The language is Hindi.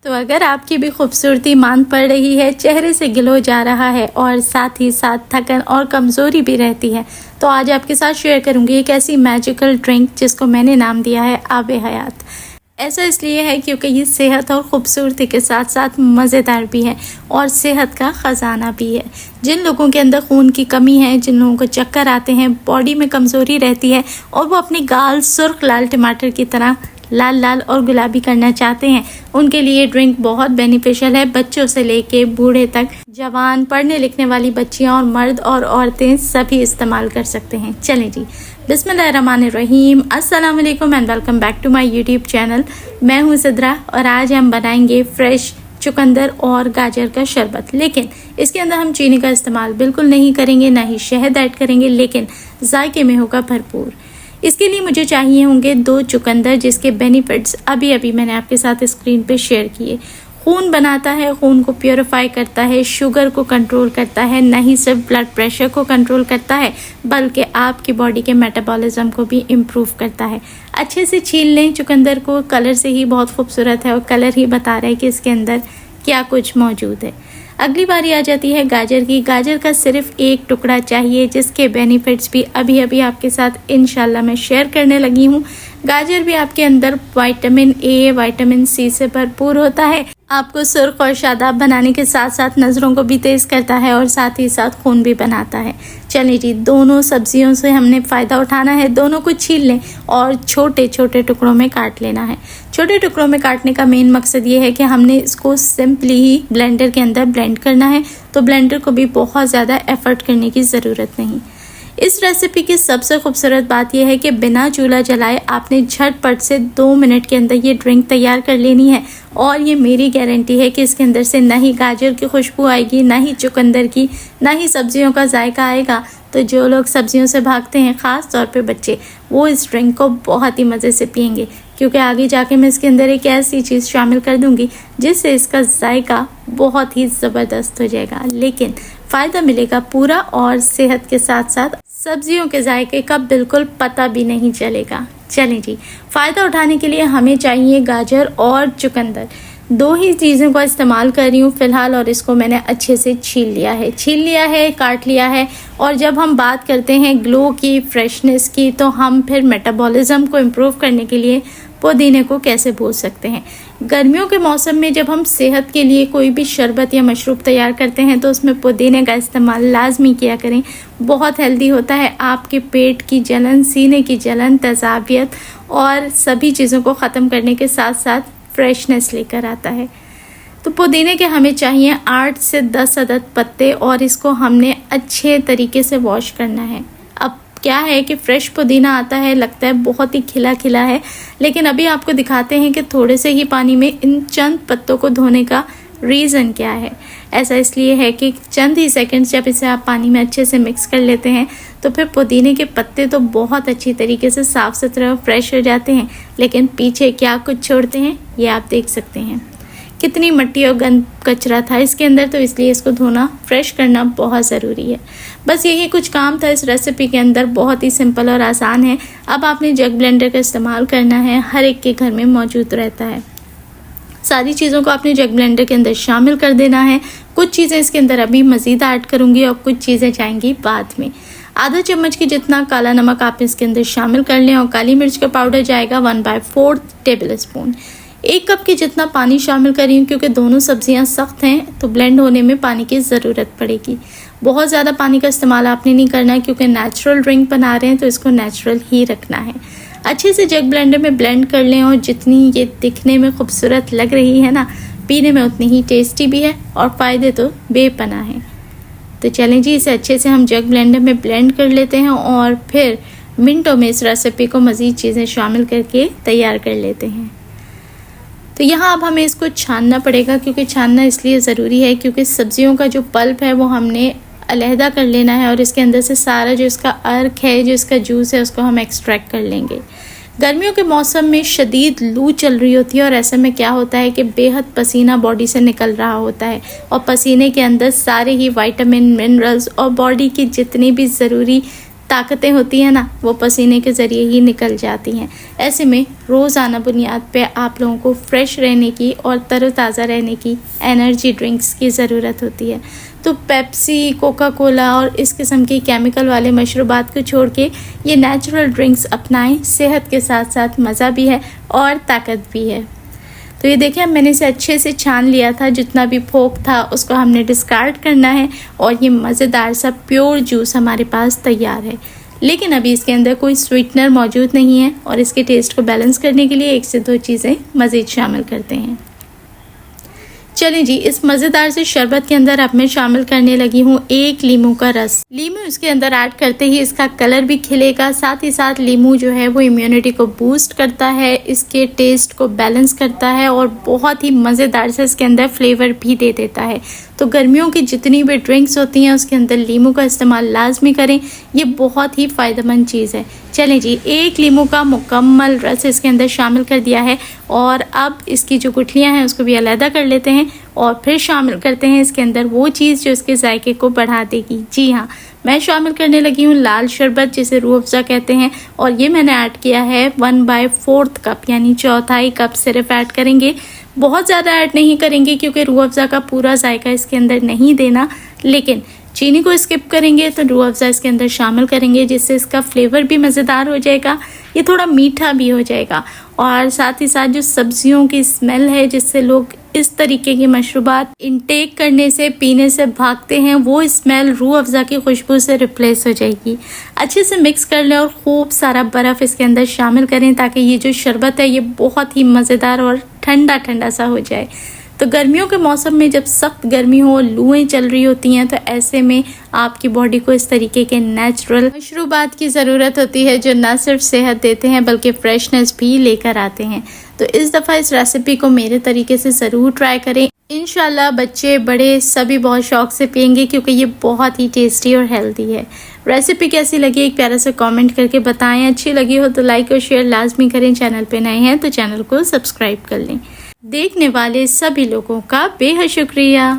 तो अगर आपकी भी खूबसूरती मांद पड़ रही है, चेहरे से ग्लो जा रहा है और साथ ही साथ थकन और कमज़ोरी भी रहती है, तो आज आपके साथ शेयर करूंगी एक ऐसी मैजिकल ड्रिंक जिसको मैंने नाम दिया है आबे हयात। ऐसा इसलिए है क्योंकि ये सेहत और ख़ूबसूरती के साथ साथ मज़ेदार भी है और सेहत का ख़जाना भी है। जिन लोगों के अंदर खून की कमी है, जिन लोगों को चक्कर आते हैं, बॉडी में कमज़ोरी रहती है और वो अपने गाल सुर्ख लाल टमाटर की तरह लाल लाल और गुलाबी करना चाहते हैं, उनके लिए ड्रिंक बहुत बेनिफिशियल है। बच्चों से लेके बूढ़े तक, जवान, पढ़ने लिखने वाली बच्चियां और मर्द और औरतें सभी इस्तेमाल कर सकते हैं। चलें जी, बिस्मिल्लाहिर्रहमानिर्रहीम, अस्सलाम वालेकुम and welcome back to my YouTube channel. मैं हूं सिद्रा और आज हम बनाएंगे फ्रेश चुकंदर और गाजर का शरबत। लेकिन इसके अंदर हम चीनी का इस्तेमाल बिल्कुल नहीं करेंगे, ना ही शहद ऐड करेंगे, लेकिन जायके में होगा भरपूर। इसके लिए मुझे चाहिए होंगे 2 चुकंदर, जिसके बेनिफिट्स अभी अभी मैंने आपके साथ स्क्रीन पे शेयर किए। खून बनाता है, खून को प्योरीफाई करता है, शुगर को कंट्रोल करता है, न ही सिर्फ ब्लड प्रेशर को कंट्रोल करता है बल्कि आपकी बॉडी के मेटाबॉलिज्म को भी इम्प्रूव करता है। अच्छे से छील लें चुकंदर को, कलर से ही बहुत खूबसूरत है और कलर ही बता रहा है कि इसके अंदर क्या कुछ मौजूद है। अगली बारी आ जाती है गाजर की। गाजर का सिर्फ 1 टुकड़ा चाहिए, जिसके बेनिफिट्स भी अभी अभी आपके साथ इंशाल्लाह मैं शेयर करने लगी हूँ। गाजर भी आपके अंदर विटामिन ए, विटामिन सी से भरपूर होता है। आपको सुर्ख और शादाब बनाने के साथ साथ नज़रों को भी तेज़ करता है और साथ ही साथ खून भी बनाता है। चलिए जी, दोनों सब्जियों से हमने फ़ायदा उठाना है। दोनों को छील लें और छोटे छोटे टुकड़ों में काट लेना है। छोटे टुकड़ों में काटने का मेन मकसद ये है कि हमने इसको सिंपली ही ब्लेंडर के अंदर ब्लेंड करना है, तो ब्लेंडर को भी बहुत ज़्यादा एफर्ट करने की ज़रूरत नहीं। इस रेसिपी की सबसे खूबसूरत बात यह है कि बिना चूल्हा जलाए आपने झटपट से 2 मिनट के अंदर ये ड्रिंक तैयार कर लेनी है। और ये मेरी गारंटी है कि इसके अंदर से ना ही गाजर की खुशबू आएगी, ना ही चुकंदर की, ना ही सब्जियों का जायका आएगा। तो जो लोग सब्जियों से भागते हैं, ख़ास तौर पे बच्चे, वो इस ड्रिंक को बहुत ही मज़े से पियेंगे, क्योंकि आगे जाके मैं इसके अंदर एक ऐसी चीज़ शामिल कर दूंगी जिससे इसका जायका बहुत ही ज़बरदस्त हो जाएगा, लेकिन फ़ायदा मिलेगा पूरा और सेहत के साथ साथ सब्जियों के जायके का बिल्कुल पता भी नहीं चलेगा। चलें जी, फ़ायदा उठाने के लिए हमें चाहिए गाजर और चुकंदर। 2 ही चीज़ों का इस्तेमाल कर रही हूँ फ़िलहाल, और इसको मैंने अच्छे से छील लिया है, काट लिया है। और जब हम बात करते हैं ग्लो की, फ्रेशनेस की, तो हम फिर मेटाबॉलिज्म को इम्प्रूव करने के लिए पुदीने को कैसे भूल सकते हैं। गर्मियों के मौसम में जब हम सेहत के लिए कोई भी शरबत या मशरूब तैयार करते हैं तो उसमें पुदीने का इस्तेमाल लाजमी किया करें। बहुत हेल्दी होता है, आपके पेट की जलन, सीने की जलन, तेज़ाबियत और सभी चीज़ों को ख़त्म करने के साथ साथ फ्रेशनेस लेकर आता है। तो पुदीने के हमें चाहिए 8 से 10 अदद पत्ते और इसको हमने अच्छे तरीके से वॉश करना है। अब क्या है कि फ्रेश पुदीना आता है, लगता है बहुत ही खिला खिला है, लेकिन अभी आपको दिखाते हैं कि थोड़े से ही पानी में इन चंद पत्तों को धोने का रीज़न क्या है। ऐसा इसलिए है कि चंद ही सेकंड्स जब इसे आप पानी में अच्छे से मिक्स कर लेते हैं तो फिर पुदीने के पत्ते तो बहुत अच्छी तरीके से साफ़ सुथरे और फ्रेश हो जाते हैं, लेकिन पीछे क्या कुछ छोड़ते हैं ये आप देख सकते हैं। कितनी मिट्टी और गंद कचरा था इसके अंदर, तो इसलिए इसको धोना, फ्रेश करना बहुत ज़रूरी है। बस यही कुछ काम था इस रेसिपी के अंदर, बहुत ही सिंपल और आसान है। अब आपने जग ब्लेंडर का इस्तेमाल करना है, हर एक के घर में मौजूद रहता है। सारी चीज़ों को आपने जग ब्लेंडर के अंदर शामिल कर देना है। कुछ चीज़ें इसके अंदर अभी मज़ीद ऐड करूँगी और कुछ चीज़ें जाएंगी बाद में। आधा चम्मच की जितना काला नमक आप इसके अंदर शामिल कर लें और काली मिर्च का पाउडर जाएगा 1/4 टेबल स्पून। 1 कप के जितना पानी शामिल करी हूँ, क्योंकि दोनों सब्जियां सख्त हैं तो ब्लेंड होने में पानी की ज़रूरत पड़ेगी। बहुत ज़्यादा पानी का इस्तेमाल आपने नहीं करना है, क्योंकि नेचुरल ड्रिंक बना रहे हैं तो इसको नेचुरल ही रखना है। अच्छे से जग ब्लेंडर में ब्लेंड कर लें और जितनी ये दिखने में खूबसूरत लग रही है ना, पीने में उतनी ही टेस्टी भी है और फ़ायदे तो बेपनाह हैं। तो चलें जी, इसे अच्छे से हम जग ब्लेंडर में ब्लेंड कर लेते हैं और फिर मिनटों में इस रेसिपी को मज़ीद चीज़ें शामिल करके तैयार कर लेते हैं। तो यहाँ अब हमें इसको छानना पड़ेगा, क्योंकि छानना इसलिए ज़रूरी है क्योंकि सब्जियों का जो पल्प है वो हमने अलहदा कर लेना है और इसके अंदर से सारा जो इसका अर्क है, जो इसका जूस है, उसको हम एक्सट्रैक्ट कर लेंगे। गर्मियों के मौसम में शदीद लू चल रही होती है और ऐसे में क्या होता है कि बेहद पसीना बॉडी से निकल रहा होता है और पसीने के अंदर सारे ही विटामिन, मिनरल्स और बॉडी की जितनी भी ज़रूरी ताकतें होती हैं ना, वो पसीने के ज़रिए ही निकल जाती हैं। ऐसे में रोज़ाना बुनियाद पे आप लोगों को फ्रेश रहने की और तरोताज़ा रहने की एनर्जी ड्रिंक्स की ज़रूरत होती है। तो पेप्सी, कोका कोला और इस किस्म के केमिकल वाले मशरूबात को छोड़ के ये नेचुरल ड्रिंक्स अपनाएं। सेहत के साथ साथ मज़ा भी है और ताकत भी है। तो ये देखिए, मैंने इसे अच्छे से छान लिया था, जितना भी फोक था उसको हमने डिस्कार्ड करना है और ये मज़ेदार सा प्योर जूस हमारे पास तैयार है। लेकिन अभी इसके अंदर कोई स्वीटनर मौजूद नहीं है और इसके टेस्ट को बैलेंस करने के लिए 1 से 2 चीज़ें मज़ीद शामिल करते हैं। चलें जी, इस मज़ेदार से शरबत के अंदर अब मैं शामिल करने लगी हूँ 1 लीमू का रस। लीमू इसके अंदर ऐड करते ही इसका कलर भी खिलेगा, साथ ही साथ लीमू जो है वो इम्यूनिटी को बूस्ट करता है, इसके टेस्ट को बैलेंस करता है और बहुत ही मज़ेदार से इसके अंदर फ्लेवर भी दे देता है। तो गर्मियों की जितनी भी ड्रिंक्स होती हैं उसके अंदर लीमू का इस्तेमाल लाजमी करें, ये बहुत ही फ़ायदेमंद चीज़ है। चलें जी, 1 लीमू का मुकम्मल रस इसके अंदर शामिल कर दिया है और अब इसकी जो गुठलियाँ हैं उसको भी अलहदा कर लेते हैं और फिर शामिल करते हैं इसके अंदर वो चीज़ जो इसके जायके को बढ़ा देगी। जी हाँ, मैं शामिल करने लगी हूँ लाल शरबत, जिसे रूह अफ़ज़ा कहते हैं, और ये मैंने ऐड किया है 1/4 कप, यानी 1/4 कप सिर्फ ऐड करेंगे। बहुत ज़्यादा ऐड नहीं करेंगे क्योंकि रूह अफ़ज़ा का पूरा जायका इसके अंदर नहीं देना, लेकिन चीनी को स्किप करेंगे तो रूह अफ़ज़ा इसके अंदर शामिल करेंगे, जिससे इसका फ्लेवर भी मज़ेदार हो जाएगा, ये थोड़ा मीठा भी हो जाएगा और साथ ही साथ जो सब्जियों की स्मेल है जिससे लोग इस तरीके के मशरूबात इनटेक करने से, पीने से भागते हैं, वो स्मेल रूह अफ़ज़ा की खुशबू से रिप्लेस हो जाएगी। अच्छे से मिक्स कर लें और खूब सारा बर्फ़ इसके अंदर शामिल करें ताकि ये जो शरबत है ये बहुत ही मज़ेदार और ठंडा ठंडा सा हो जाए। तो गर्मियों के मौसम में जब सख्त गर्मी हो, लूएं चल रही होती हैं, तो ऐसे में आपकी बॉडी को इस तरीके के नेचुरल मशरूबात की ज़रूरत होती है जो न सिर्फ सेहत देते हैं बल्कि फ्रेशनेस भी लेकर आते हैं। तो इस दफ़ा इस रेसिपी को मेरे तरीके से ज़रूर ट्राई करें। इंशाल्लाह बच्चे बड़े सभी बहुत शौक से पियेंगे क्योंकि ये बहुत ही टेस्टी और हेल्दी है। रेसिपी कैसी लगी एक प्यारा सा कमेंट करके बताएं। अच्छी लगी हो तो लाइक और शेयर लाजमी करें। चैनल पे नए हैं तो चैनल को सब्सक्राइब कर लें। देखने वाले सभी लोगों का बेहद शुक्रिया।